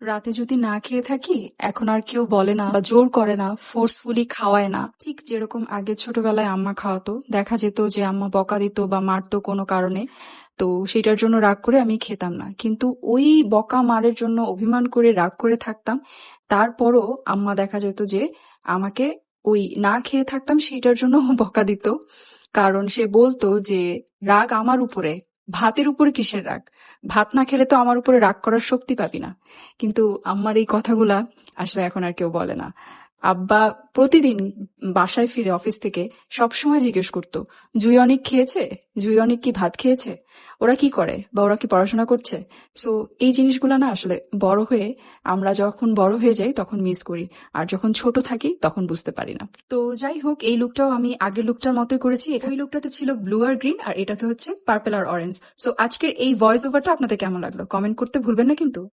রাতে যদি না খেয়ে থাকি, এখন আর কেউ বলে না বা জোর করে না, ফোর্সফুলি খাওয়ায় না। ঠিক যেরকম আগে ছোটবেলায় আম্মা খাওয়াতো, দেখা যেত যে আম্মা বকা দিত বা মারতো কোনো কারণে, তো সেটার জন্য রাগ করে আমি খেতাম না। কিন্তু ওই বকা মারের জন্য অভিমান করে রাগ করে থাকতাম। তারপরও আম্মা দেখা যেত যে আমাকে ওই না খেয়ে থাকতাম সেটার জন্য বকা দিত। কারণ সে বলতো যে রাগ আমার উপরে, ভাতের উপরে কিসের রাগ? ভাত না খেলে তো আমার উপরে রাগ করার শক্তি পাবি না। কিন্তু আম্মার এই কথাগুলা আসলে এখন আর কেউ বলে না। আব্বা প্রতিদিন বাসায় ফিরে অফিস থেকে সবসময় জিজ্ঞেস করতো, জুই অনেক খেয়েছে? জুই অনেক কি ভাত খেয়েছে? ওরা কি করে বা ওরা কি পড়াশোনা করছে? সো এই জিনিসগুলা না আসলে বড় হয়ে, আমরা যখন বড় হয়ে যাই তখন মিস করি, আর যখন ছোট থাকি তখন বুঝতে পারি না। তো যাই হোক, এই লুকটাও আমি আগের লুকটার মতোই করেছি। ওই লুকটাতে ছিল ব্লু আর গ্রিন, আর এটাতে হচ্ছে পার্পল আর অরেঞ্জ। সো আজকের এই ভয়েস ওভারটা আপনাদের কেমন লাগলো কমেন্ট করতে ভুলবেন না কিন্তু।